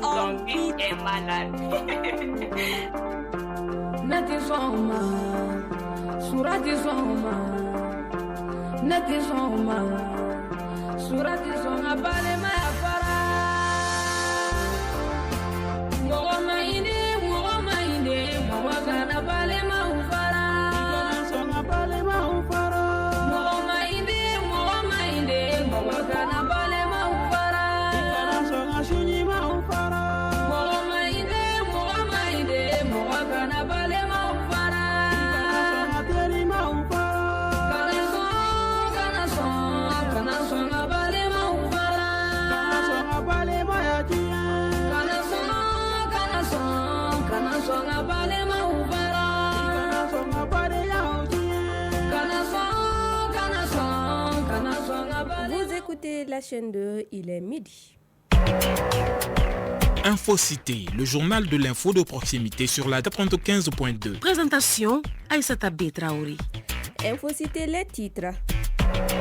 Zombie est malade. Nati Soma, Surati Soma, Nati Soma, Surati Soma, Balema Fara. Mwoma inde, Mwagana Balema Ufara. Soma Balema Ufara. Mwoma inde, Mwagana Balema Ufara. Soma Shunima Ufara. Mwoma inde, Mwagana Balema Ufara. Soma Terima Ufara. Kana Soma Balema Ufara. Soma Balema Yatia. Kana Soma Balema Ufara. Soma Balema Yatia. Vous écoutez la chaîne 2, il est midi. Infocité, le journal de l'info de proximité sur la 95.2. Présentation, Aïssata B. Traoré. Infocité, les titres.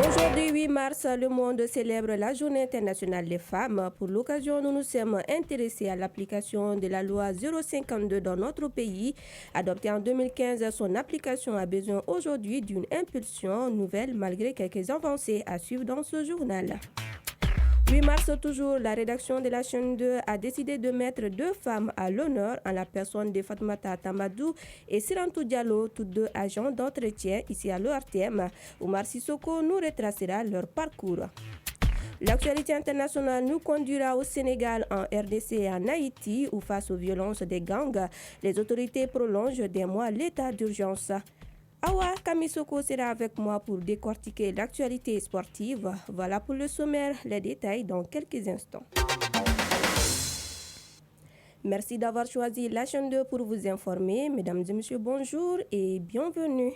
Aujourd'hui, 8 mars, le monde célèbre la Journée internationale des femmes. Pour l'occasion, nous nous sommes intéressés à l'application de la loi 052 dans notre pays. Adoptée en 2015, son application a besoin aujourd'hui d'une impulsion nouvelle malgré quelques avancées à suivre dans ce journal. 8 mars toujours, la rédaction de la chaîne 2 a décidé de mettre 2 femmes à l'honneur en la personne de Fatoumata Tamadou et Sirantou Diallo, tous 2 agents d'entretien ici à l'ORTM. Oumar Sissoko nous retracera leur parcours. L'actualité internationale nous conduira au Sénégal, en RDC et en Haïti où face aux violences des gangs, les autorités prolongent des mois l'état d'urgence. Awa Kamisoko sera avec moi pour décortiquer l'actualité sportive. Voilà pour le sommaire, les détails dans quelques instants. Merci d'avoir choisi la chaîne 2 pour vous informer. Mesdames et messieurs, bonjour et bienvenue.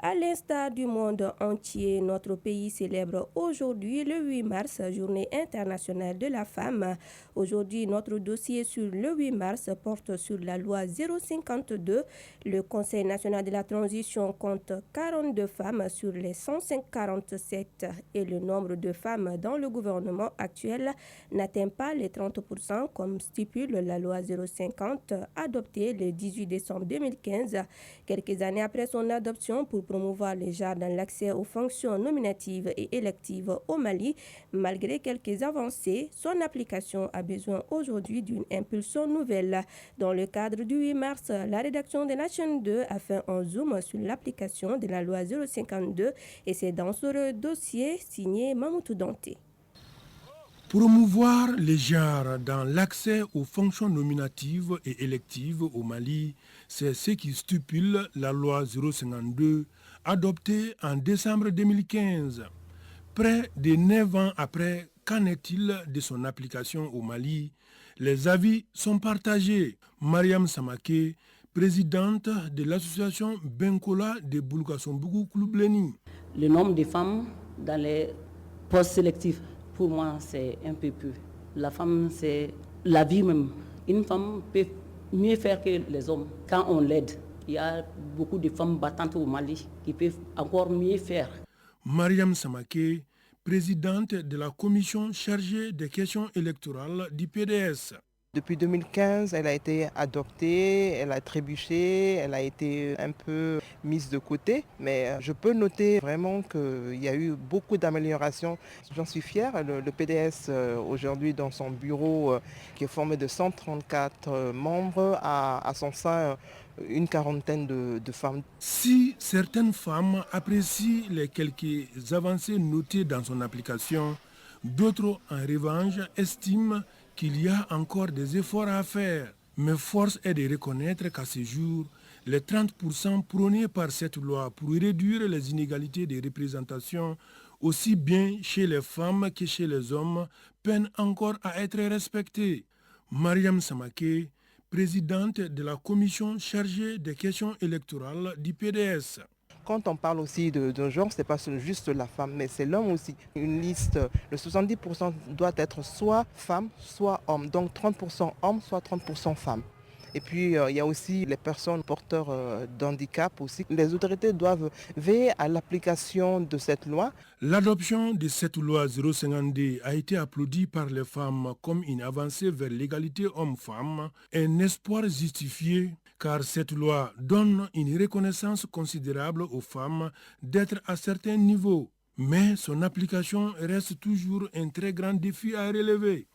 À l'instar du monde entier, notre pays célèbre aujourd'hui, le 8 mars, Journée internationale de la femme. Aujourd'hui, notre dossier sur le 8 mars porte sur la loi 052. Le Conseil national de la transition compte 42 femmes sur les 147 et le nombre de femmes dans le gouvernement actuel n'atteint pas les 30% comme stipule la loi 050 adoptée le 18 décembre 2015. Quelques années après son adoption pour promouvoir les genres dans l'accès aux fonctions nominatives et électives au Mali, malgré quelques avancées, son application a besoin aujourd'hui d'une impulsion nouvelle. Dans le cadre du 8 mars, la rédaction de la chaîne 2 a fait un zoom sur l'application de la loi 052 et c'est dans ce dossier signé Mamoutou Danté. Promouvoir les genres dans l'accès aux fonctions nominatives et électives au Mali, c'est ce qui stipule la loi 052 adoptée en décembre 2015. Près de 9 ans après, qu'en est-il de son application au Mali? Les avis sont partagés. Mariam Samaké, présidente de l'association Benkola de Boulgasombougou Kloubleni. Le nombre de femmes dans les postes sélectifs, pour moi, c'est un peu peu. La femme, c'est la vie même. Une femme peut mieux faire que les hommes quand on l'aide. Il y a beaucoup de femmes battantes au Mali qui peuvent encore mieux faire. Mariam Samaké, présidente de la commission chargée des questions électorales du PDS. Depuis 2015, elle a été adoptée, elle a trébuché, elle a été un peu mise de côté. Mais je peux noter vraiment qu'il y a eu beaucoup d'améliorations. J'en suis fière. Le PDS aujourd'hui dans son bureau qui est formé de 134 membres a à son sein une quarantaine de femmes. Si certaines femmes apprécient les quelques avancées notées dans son application, d'autres en revanche estiment qu'il y a encore des efforts à faire. Mais force est de reconnaître qu'à ce jour, les 30% prônés par cette loi pour réduire les inégalités de représentation, aussi bien chez les femmes que chez les hommes, peinent encore à être respectés. Mariam Samaké, présidente de la commission chargée des questions électorales du PDS. Quand on parle aussi de genre, ce n'est pas juste la femme, mais c'est l'homme aussi. Une liste, le 70% doit être soit femme, soit homme. Donc 30% hommes, soit 30% femmes. Et puis il y a aussi les personnes porteurs d'handicap aussi. Les autorités doivent veiller à l'application de cette loi. L'adoption de cette loi 052 a été applaudie par les femmes comme une avancée vers l'égalité homme-femme, un espoir justifié car cette loi donne une reconnaissance considérable aux femmes d'être à certains niveaux. Mais son application reste toujours un très grand défi à relever.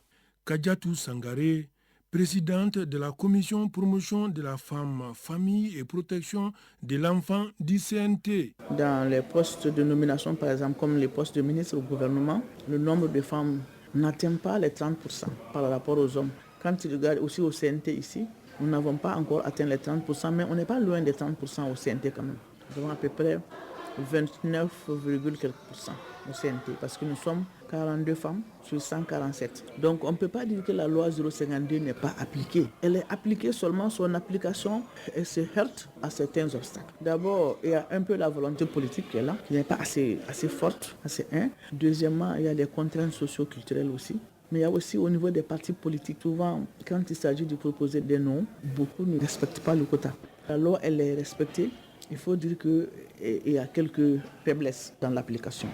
Kadiatou Sangaré, présidente de la commission promotion de la femme, famille et protection de l'enfant du CNT. Dans les postes de nomination, par exemple, comme les postes de ministre au gouvernement, le nombre de femmes n'atteint pas les 30% par rapport aux hommes. Quand tu regardes aussi au CNT ici, nous n'avons pas encore atteint les 30%, mais on n'est pas loin des 30% au CNT quand même. Nous avons à peu près 29, quelques % au CNT, parce que nous sommes 42 femmes sur 147. Donc on ne peut pas dire que la loi 052 n'est pas appliquée. Elle est appliquée, seulement son application elle se heurte à certains obstacles. D'abord, il y a un peu la volonté politique qui est là, qui n'est pas assez forte, assez. Deuxièmement, il y a des contraintes socio-culturelles aussi. Mais il y a aussi au niveau des partis politiques, souvent quand il s'agit de proposer des noms, beaucoup ne respectent pas le quota. La loi, elle est respectée. Il faut dire qu'il y a quelques faiblesses dans l'application.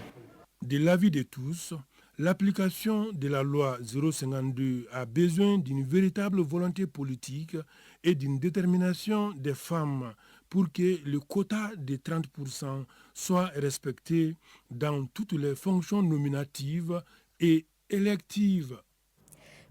De l'avis de tous, l'application de la loi 052 a besoin d'une véritable volonté politique et d'une détermination des femmes pour que le quota de 30% soit respecté dans toutes les fonctions nominatives et électives.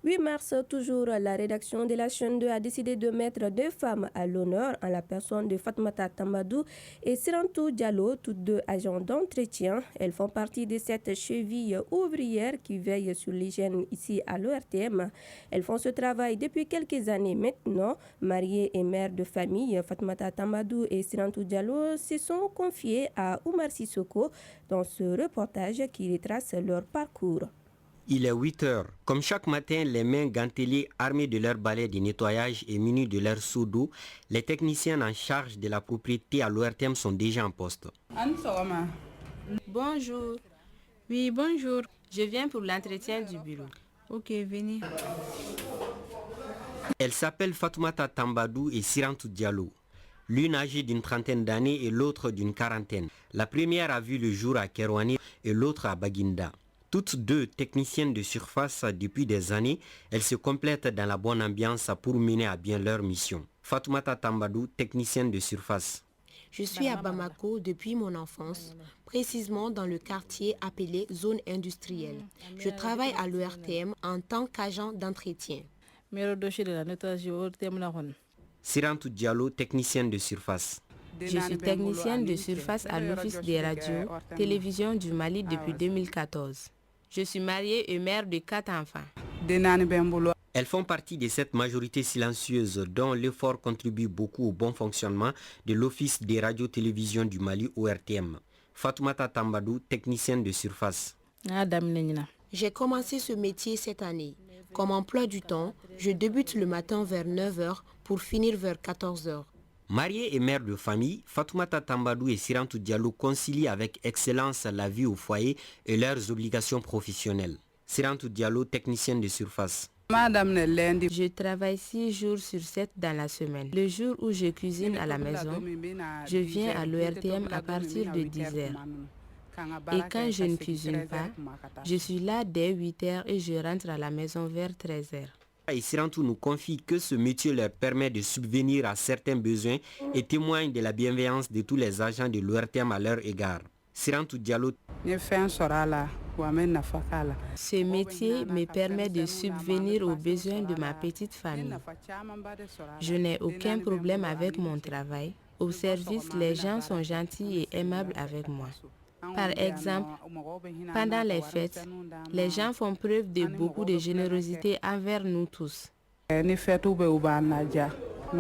8 mars, toujours, la rédaction de la chaîne 2 a décidé de mettre 2 femmes à l'honneur en la personne de Fatoumata Tambadou et Sirantou Diallo, toutes 2 agents d'entretien. Elles font partie de cette cheville ouvrière qui veille sur l'hygiène ici à l'ORTM. Elles font ce travail depuis quelques années maintenant. Mariées et mères de famille, Fatoumata Tambadou et Sirantou Diallo se sont confiées à Oumar Sissoko dans ce reportage qui retrace leur parcours. Il est 8 heures. Comme chaque matin, les mains gantelées, armées de leur balai de nettoyage et munis de leur seau d'eau, les techniciens en charge de la propriété à l'ORTM sont déjà en poste. Bonjour. Oui, bonjour. Je viens pour l'entretien du bureau. Ok, venez. Elles s'appellent Fatoumata Tambadou et Sirantou Diallo. L'une âgée d'une trentaine d'années et l'autre d'une quarantaine. La première a vu le jour à Kerouani et l'autre à Baguinda. Toutes 2 techniciennes de surface depuis des années, elles se complètent dans la bonne ambiance pour mener à bien leur mission. Fatoumata Tambadou, technicienne de surface. Je suis à Bamako depuis mon enfance, précisément dans le quartier appelé zone industrielle. Je travaille à l'ORTM en tant qu'agent d'entretien. Sirantou Diallo, technicienne de surface. Je suis technicienne de surface à l'Office des radios, télévision du Mali depuis 2014. Je suis mariée et mère de 4 enfants. Elles font partie de cette majorité silencieuse dont l'effort contribue beaucoup au bon fonctionnement de l'Office des radios-télévisions du Mali ORTM. Fatoumata Tambadou, technicienne de surface. J'ai commencé ce métier cette année. Comme emploi du temps, je débute le matin vers 9h pour finir vers 14h. Mariée et mère de famille, Fatoumata Tambadou et Sirantou Diallo concilient avec excellence la vie au foyer et leurs obligations professionnelles. Sirantou Diallo, technicienne de surface. Je travaille 6 jours sur 7 dans la semaine. Le jour où je cuisine à la maison, je viens à l'ORTM à partir de 10h. Et quand je ne cuisine pas, je suis là dès 8h et je rentre à la maison vers 13h. Et Sirantou nous confie que ce métier leur permet de subvenir à certains besoins et témoigne de la bienveillance de tous les agents de l'ORTM à leur égard. Sirantou Diallo. Ce métier me permet de subvenir aux besoins de ma petite famille. Je n'ai aucun problème avec mon travail. Au service, les gens sont gentils et aimables avec moi. Par exemple, pendant les fêtes, les gens font preuve de beaucoup de générosité envers nous tous.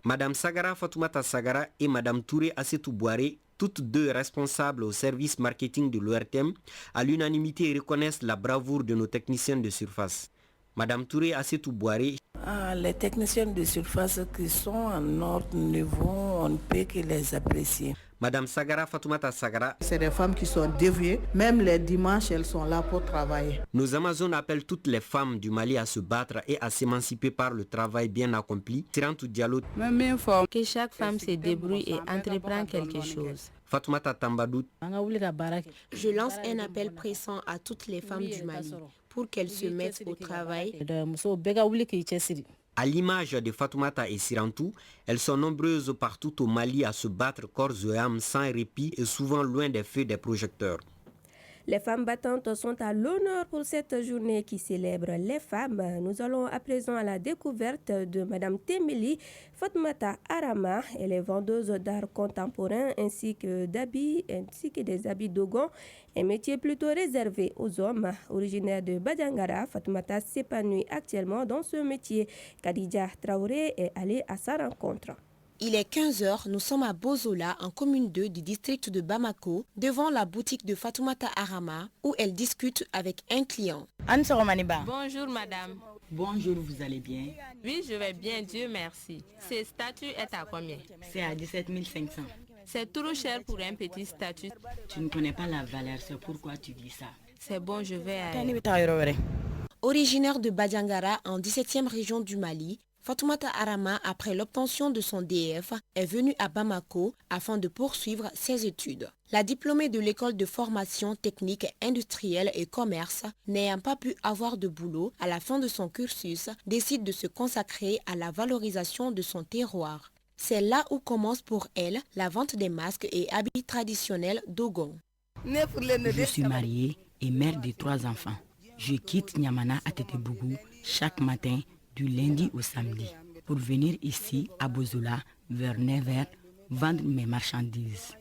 Madame Sagara Fatoumata Sagara et Madame Touré Assetou Boiré, toutes 2 responsables au service marketing de l'ORTM, à l'unanimité reconnaissent la bravoure de nos techniciens de surface. Madame Touré Assetou Boiré. Les techniciens de surface qui sont à notre niveau, on ne peut que les apprécier. Madame Sagara Fatoumata Sagara. C'est des femmes qui sont dévouées. Même les dimanches, elles sont là pour travailler. Nos Amazones appellent toutes les femmes du Mali à se battre et à s'émanciper par le travail bien accompli. Sirantou Diallo. Que chaque femme se débrouille et entreprend quelque chose. Fatoumata Tambadou. Je lance un appel pressant à toutes les femmes du Mali pour qu'elles se mettent au travail. À l'image de Fatoumata et Sirantou, elles sont nombreuses partout au Mali à se battre corps et âme sans répit et souvent loin des feux des projecteurs. Les femmes battantes sont à l'honneur pour cette journée qui célèbre les femmes. Nous allons à présent à la découverte de Madame Temeli Fatoumata Arama. Elle est vendeuse d'art contemporain ainsi que des habits dogon, un métier plutôt réservé aux hommes. Originaire de Badiangara, Fatoumata s'épanouit actuellement dans ce métier. Khadija Traoré est allée à sa rencontre. Il est 15h, nous sommes à Bozola, en commune 2 du district de Bamako, devant la boutique de Fatoumata Arama, où elle discute avec un client. Bonjour madame. Bonjour, vous allez bien? Oui, je vais bien, Dieu merci. Ce statut est à combien? C'est à 17 500. C'est trop cher pour un petit statut. Tu ne connais pas la valeur, c'est pourquoi tu dis ça. C'est bon, je vais à... Originaire de Badiangara, en 17e région du Mali, Fatoumata Arama, après l'obtention de son DEF, est venue à Bamako afin de poursuivre ses études. La diplômée de l'école de formation technique industrielle et commerce, n'ayant pas pu avoir de boulot à la fin de son cursus, décide de se consacrer à la valorisation de son terroir. C'est là où commence pour elle la vente des masques et habits traditionnels Dogon. Je suis mariée et mère de 3 enfants. Je quitte Niamana à Tétébougou chaque matin du lundi au samedi pour venir ici à Bozola vers 9h vendre mes marchandises.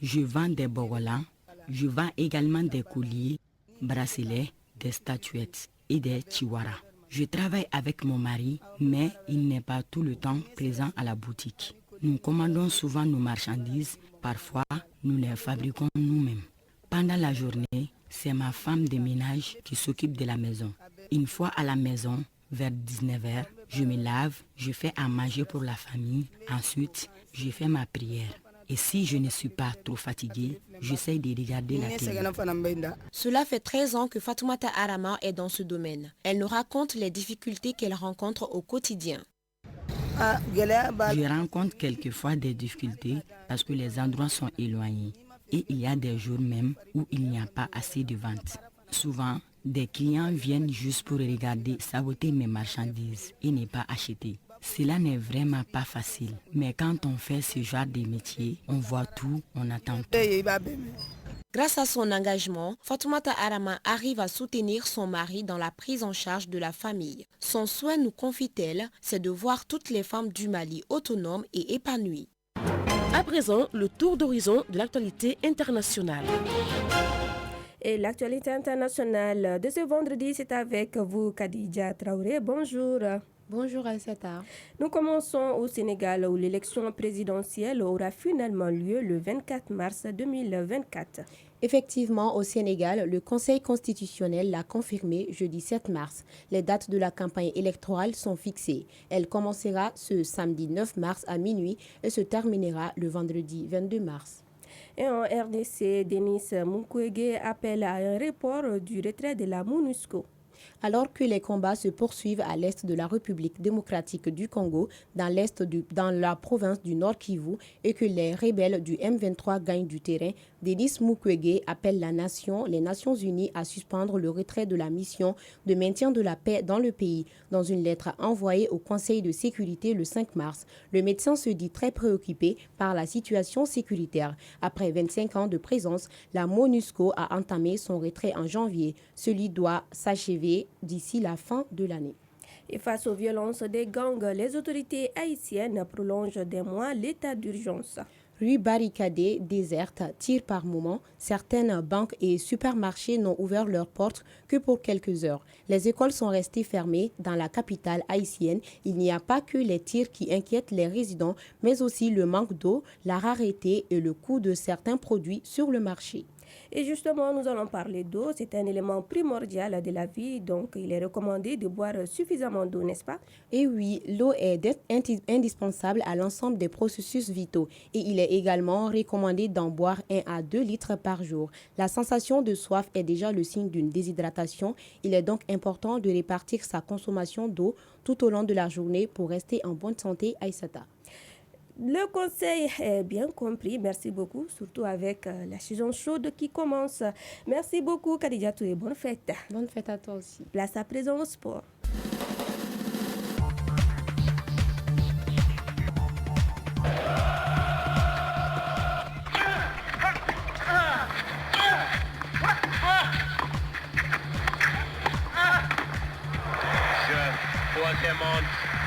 Je vends des bogolans, je vends également des colliers, bracelets, des statuettes et des chihuahuas. Je travaille avec mon mari, mais il n'est pas tout le temps présent à la boutique. Nous commandons souvent nos marchandises, parfois nous les fabriquons nous-mêmes. Pendant la journée, c'est ma femme de ménage qui s'occupe de la maison. Une fois à la maison, vers 19h, je me lave, je fais à manger pour la famille. Ensuite, je fais ma prière. Et si je ne suis pas trop fatiguée, j'essaie de regarder la télé. Cela fait 13 ans que Fatoumata Arama est dans ce domaine. Elle nous raconte les difficultés qu'elle rencontre au quotidien. Je rencontre quelquefois des difficultés parce que les endroits sont éloignés. Et il y a des jours même où il n'y a pas assez de ventes. Souvent, des clients viennent juste pour regarder, saboter mes marchandises et ne pas acheter. Cela n'est vraiment pas facile. Mais quand on fait ce genre de métier, on voit tout, on attend tout. Grâce à son engagement, Fatoumata Arama arrive à soutenir son mari dans la prise en charge de la famille. Son souhait, nous confie-t-elle, c'est de voir toutes les femmes du Mali autonomes et épanouies. À présent, le tour d'horizon de l'actualité internationale. Et l'actualité internationale de ce vendredi, c'est avec vous, Khadija Traoré. Bonjour. Bonjour Aïssata. Nous commençons au Sénégal où l'élection présidentielle aura finalement lieu le 24 mars 2024. Effectivement, au Sénégal, le Conseil constitutionnel l'a confirmé jeudi 7 mars. Les dates de la campagne électorale sont fixées. Elle commencera ce samedi 9 mars à minuit et se terminera le vendredi 22 mars. Et en RDC, Denis Mukwege appelle à un report du retrait de la MONUSCO. Alors que les combats se poursuivent à l'est de la République démocratique du Congo, dans la province du Nord Kivu, et que les rebelles du M23 gagnent du terrain, Denis Mukwege appelle les Nations Unies à suspendre le retrait de la mission de maintien de la paix dans le pays. Dans une lettre envoyée au Conseil de sécurité le 5 mars, le médecin se dit très préoccupé par la situation sécuritaire. Après 25 ans de présence, la MONUSCO a entamé son retrait en janvier. Celui doit s'achever d'ici la fin de l'année. Et face aux violences des gangs, les autorités haïtiennes prolongent des mois l'état d'urgence. Rues barricadées, désertes, tirs par moments, certaines banques et supermarchés n'ont ouvert leurs portes que pour quelques heures. Les écoles sont restées fermées dans la capitale haïtienne. Il n'y a pas que les tirs qui inquiètent les résidents, mais aussi le manque d'eau, la rareté et le coût de certains produits sur le marché. Et justement, nous allons parler d'eau. C'est un élément primordial de la vie, donc il est recommandé de boire suffisamment d'eau, n'est-ce pas? Et oui, l'eau est indispensable à l'ensemble des processus vitaux et il est également recommandé d'en boire 1 à 2 litres par jour. La sensation de soif est déjà le signe d'une déshydratation. Il est donc important de répartir sa consommation d'eau tout au long de la journée pour rester en bonne santé, Aïssata. Le conseil est bien compris. Merci beaucoup, surtout avec la saison chaude qui commence. Merci beaucoup, Khadijatou, et bonne fête. Bonne fête à toi aussi. Place à présent au sport.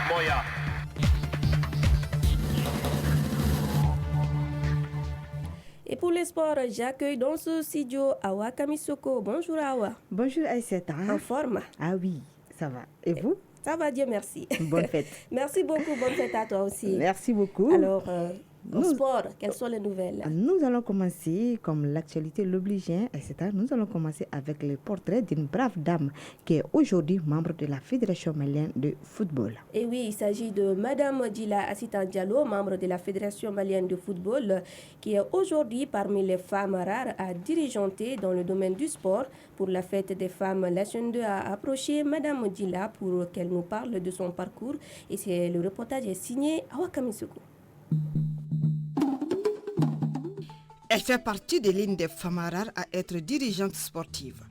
Moya. Et pour les sports, j'accueille dans ce studio Awa Kamisoko. Bonjour Awa. Bonjour Aïssata. En forme? Ah oui, ça va. Et vous? Ça va, Dieu merci. Bonne fête. Merci beaucoup, bonne fête à toi aussi. Merci beaucoup. Alors, au sport, quelles sont les nouvelles? Nous allons commencer, comme l'actualité l'obligeait, etc. Nous allons commencer avec le portrait d'une brave dame qui est aujourd'hui membre de la Fédération malienne de football. Et oui, il s'agit de Madame Djila Assita Diallo, membre de la Fédération malienne de football, qui est aujourd'hui parmi les femmes rares à dirigeanter dans le domaine du sport. Pour la fête des femmes, la chaîne 2 a approché Madame Djila pour qu'elle nous parle de son parcours. Et c'est le reportage est signé Awa Kamisoko. Elle fait partie de l'une des femmes rares à être dirigeante sportive.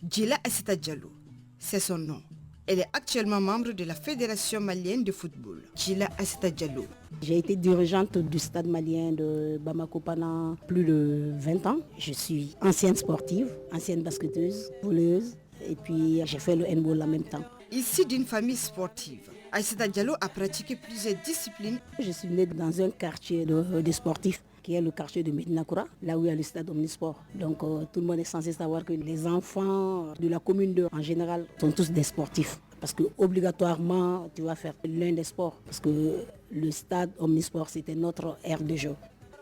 Djila Assita Diallo, c'est son nom. Elle est actuellement membre de la Fédération malienne de football. Djila Assita Diallo. J'ai été dirigeante du stade malien de Bamako pendant plus de 20 ans. Je suis ancienne sportive, ancienne basketteuse, voleuse, et puis j'ai fait le handball en même temps. Issue d'une famille sportive, Assita Diallo a pratiqué plusieurs disciplines. Je suis née dans un quartier de sportifs, qui est le quartier de Medinakoura, là où il y a le stade Omnisport. Donc tout le monde est censé savoir que les enfants de la commune 2 en général sont tous des sportifs. Parce que obligatoirement, tu vas faire l'un des sports. Parce que le stade Omnisport, c'était notre aire de jeu.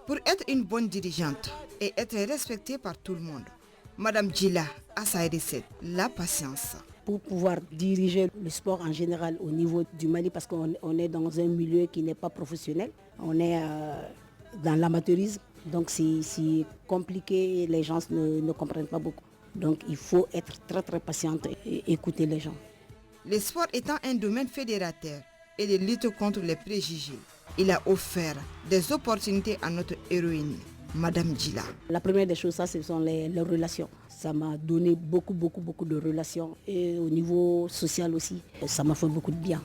Pour être une bonne dirigeante et être respectée par tout le monde, Madame Djila a sa recette, la patience. Pour pouvoir diriger le sport en général au niveau du Mali, parce qu'on est dans un milieu qui n'est pas professionnel, on est dans l'amateurisme, donc c'est compliqué, les gens ne comprennent pas beaucoup. Donc il faut être très très patiente et écouter les gens. Le sport étant un domaine fédérateur et de lutte contre les préjugés, il a offert des opportunités à notre héroïne, Madame Djila. La première des choses, ça, ce sont les relations. Ça m'a donné beaucoup de relations et au niveau social aussi, ça m'a fait beaucoup de bien.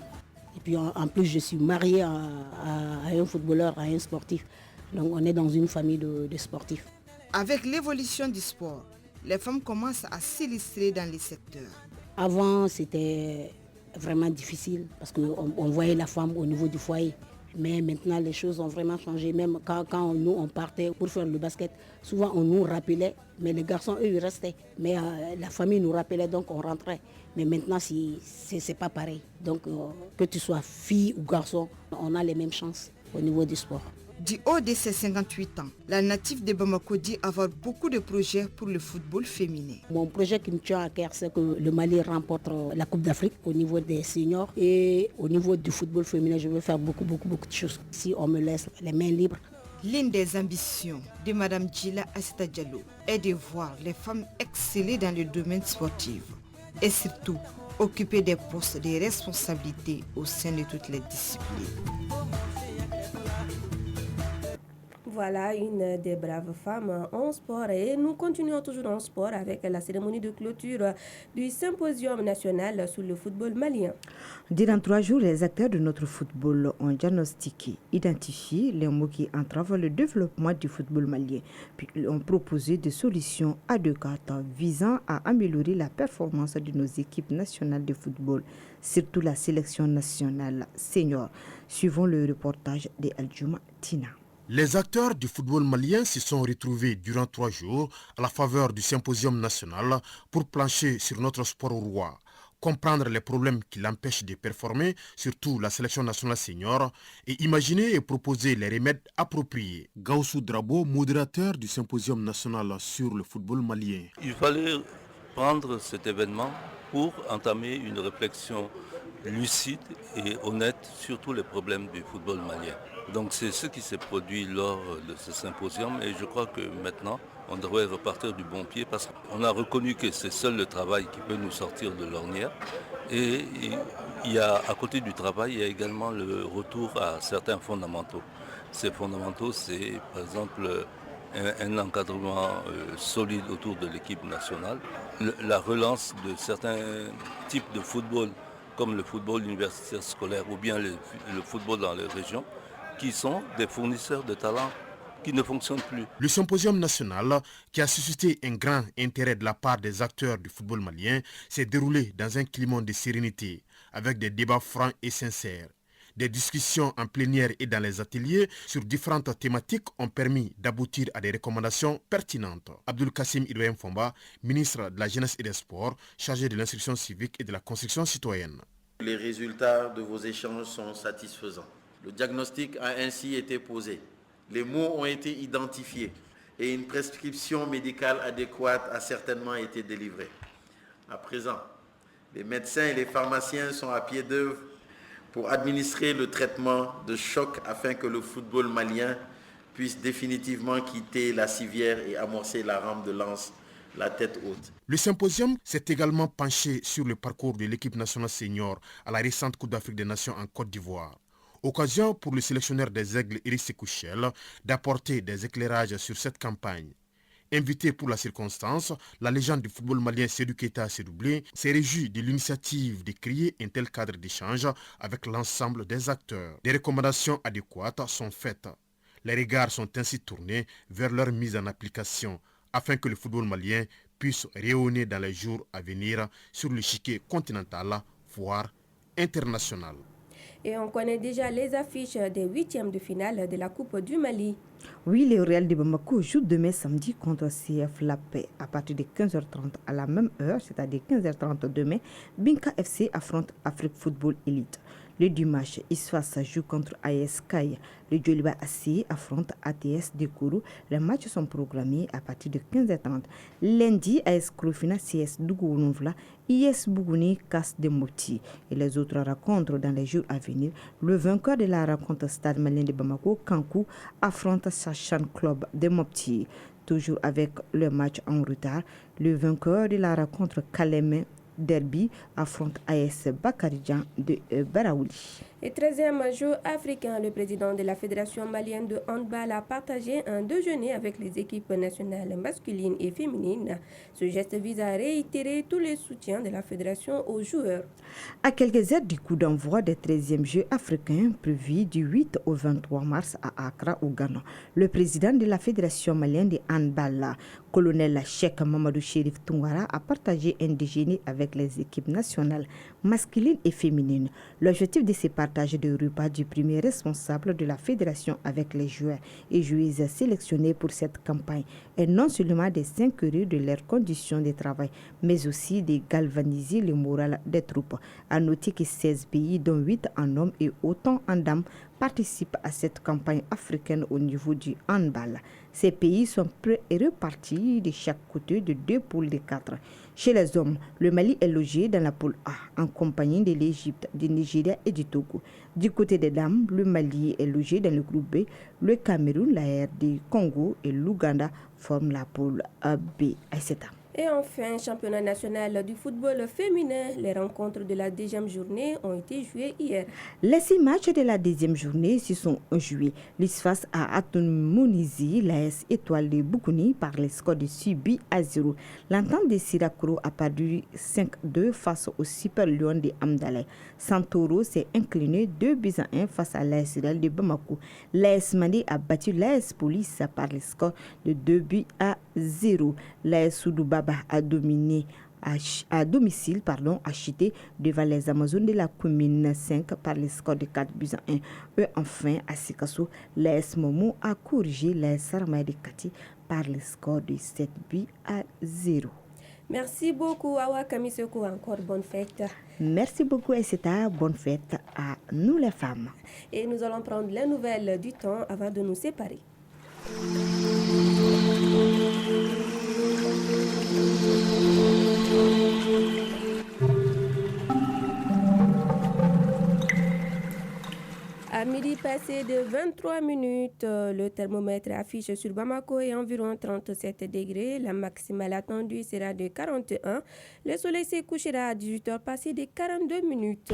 Et puis en plus, je suis mariée à un footballeur, à un sportif. Donc on est dans une famille de sportifs. Avec l'évolution du sport, les femmes commencent à s'illustrer dans les secteurs. Avant, c'était vraiment difficile parce qu'on voyait la femme au niveau du foyer. Mais maintenant, les choses ont vraiment changé. Même quand nous, on partait pour faire le basket, souvent on nous rappelait, mais les garçons, eux, ils restaient. Mais la famille nous rappelait, donc on rentrait. Mais maintenant, c'est pas pareil. Donc, que tu sois fille ou garçon, on a les mêmes chances au niveau du sport. Du haut de ses 58 ans, la native de Bamako dit avoir beaucoup de projets pour le football féminin. Mon projet qui me tient à cœur, c'est que le Mali remporte la Coupe d'Afrique au niveau des seniors. Et au niveau du football féminin, je veux faire beaucoup de choses. Si on me laisse les mains libres. L'une des ambitions de Mme Djila Assita Diallo est de voir les femmes exceller dans le domaine sportif et surtout occuper des postes de responsabilité au sein de toutes les disciplines. Voilà une des braves femmes en sport et nous continuons toujours en sport avec la cérémonie de clôture du symposium national sur le football malien. Durant 3 jours, les acteurs de notre football ont diagnostiqué, identifié les mots qui entravent le développement du football malien, puis ont proposé des solutions adéquates visant à améliorer la performance de nos équipes nationales de football, surtout la sélection nationale senior. Suivons le reportage de Aljuma Tina. Les acteurs du football malien se sont retrouvés durant 3 jours à la faveur du symposium national pour plancher sur notre sport roi. comprendre les problèmes qui l'empêchent de performer, surtout la sélection nationale senior, et imaginer et proposer les remèdes appropriés. Gaussou Drabo, modérateur du symposium national sur le football malien. Il fallait prendre cet événement pour entamer une réflexion lucide et honnête sur tous les problèmes du football malien. Donc c'est ce qui s'est produit lors de ce symposium et je crois que maintenant on devrait repartir du bon pied parce qu'on a reconnu que c'est seul le travail qui peut nous sortir de l'ornière. Et il y a, à côté du travail, il y a également le retour à certains fondamentaux. Ces fondamentaux, c'est par exemple un encadrement solide autour de l'équipe nationale, la relance de certains types de football comme le football universitaire scolaire ou bien le football dans les régions, qui sont des fournisseurs de talents qui ne fonctionnent plus. Le symposium national, qui a suscité un grand intérêt de la part des acteurs du football malien, s'est déroulé dans un climat de sérénité, avec des débats francs et sincères. Des discussions en plénière et dans les ateliers sur différentes thématiques ont permis d'aboutir à des recommandations pertinentes. Abdul Kassim Ibrahim Fomba, ministre de la Jeunesse et des Sports, chargé de l'instruction civique et de la construction citoyenne. Les résultats de vos échanges sont satisfaisants. Le diagnostic a ainsi été posé. Les mots ont été identifiés et une prescription médicale adéquate a certainement été délivrée. À présent, les médecins et les pharmaciens sont à pied d'œuvre pour administrer le traitement de choc afin que le football malien puisse définitivement quitter la civière et amorcer la rampe de lance, la tête haute. Le symposium s'est également penché sur le parcours de l'équipe nationale senior à la récente Coupe d'Afrique des Nations en Côte d'Ivoire. Occasion pour le sélectionneur des Aigles, Éric Sékouchel, d'apporter des éclairages sur cette campagne. Invité pour la circonstance, la légende du football malien Sédou Keita Sédoublé s'est réjoui de l'initiative de créer un tel cadre d'échange avec l'ensemble des acteurs. Des recommandations adéquates sont faites. Les regards sont ainsi tournés vers leur mise en application afin que le football malien puisse rayonner dans les jours à venir sur l'échiquier continental, voire international. Et on connaît déjà les affiches des 8e de finale de la Coupe du Mali. Oui, le Real de Bamako joue demain samedi contre CF La Paix à partir de 15h30 à la même heure, c'est-à-dire 15h30 demain. Binka FC affronte Afrique Football Elite. Le dimanche, Isfas joue contre AS Kaya. Le Djoliba AC affronte ATS de Kourou. Les matchs sont programmés à partir de 15h30. Lundi, AS Krofina CS Dougounouvla, IS Bougouni Casse de Moti. Et les autres rencontres dans les jours à venir. Le vainqueur de la rencontre Stade Malien de Bamako, Kankou, affronte Sachan Club de Mopti. Toujours avec le match en retard, le vainqueur de la rencontre Kaleme Derby affronte AS Bakaridjan de Baraouli. Et 13e jour africain, le président de la Fédération malienne de handball a partagé un déjeuner avec les équipes nationales masculines et féminines. Ce geste vise à réitérer tous les soutiens de la Fédération aux joueurs. À quelques heures du coup d'envoi des 13e Jeux africains prévus du 8 au 23 mars à Accra, au Ghana, le président de la Fédération malienne de handball, colonel Cheikh Mamadou Chérif Toungara, a partagé un déjeuner avec les équipes nationales masculines et féminines. L'objectif de ces partages de repas du premier responsable de la fédération avec les joueurs et joueuses sélectionnés pour cette campagne est non seulement de s'inquiéter de leurs conditions de travail, mais aussi de galvaniser le moral des troupes. À noter que 16 pays, dont 8 en hommes et autant en dames, participent à cette campagne africaine au niveau du handball. Ces pays sont prêts et repartis de chaque côté de 2 poules de 4. Chez les hommes, le Mali est logé dans la poule A, en compagnie de l'Égypte, du Nigeria et du Togo. Du côté des dames, le Mali est logé dans le groupe B. Le Cameroun, la RD, Congo et l'Ouganda forment la poule B. Et enfin, championnat national du football féminin, les rencontres de la 10e journée ont été jouées hier. Les 6 matchs de la 10e journée se sont joués. L'ISFAS a atomisé l'AS Étoile de Boukouni par les scores de 6-0. L'entente de Sirakoro a perdu 5-2 face au Super Lion de Amdalay. Santoro s'est incliné 2-1 face à l'AS Real de Bamako. L'AS Mandi a battu l'AS Police par les scores de 2-0. L'AS Soudoubaba a dominé à domicile à Chité devant les Amazones de la commune 5 par le score de 4-1. Et enfin, à Sikasso, l'AS Momo a corrigé l'AS Sarmaï de Kati par le score de 7-0. Merci beaucoup, Awa Kamiseko. Encore bonne fête. Merci beaucoup, Aïssata. Bonne fête à nous les femmes. Et nous allons prendre les nouvelles du temps avant de nous séparer. À midi passé de 23 minutes, le thermomètre affiche sur Bamako et environ 37 degrés. La maximale attendue sera de 41. Le soleil se couchera à 18h passé de 42 minutes.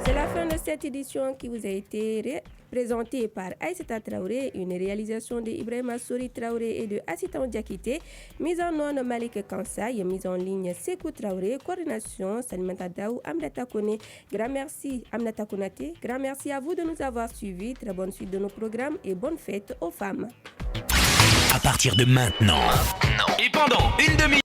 C'est la fin de cette édition qui vous a été présentée par Aïssata Traoré, une réalisation de Ibrahima Souri Traoré et de Assitan Diakité, mise en onde Malik Kansai, mise en ligne Sekou Traoré, coordination Salimata Daou, Amnata Kone. Grand merci Amnata Konate, grand merci à vous de nous avoir suivis, très bonne suite de nos programmes et bonne fête aux femmes. À partir de maintenant et pendant une demi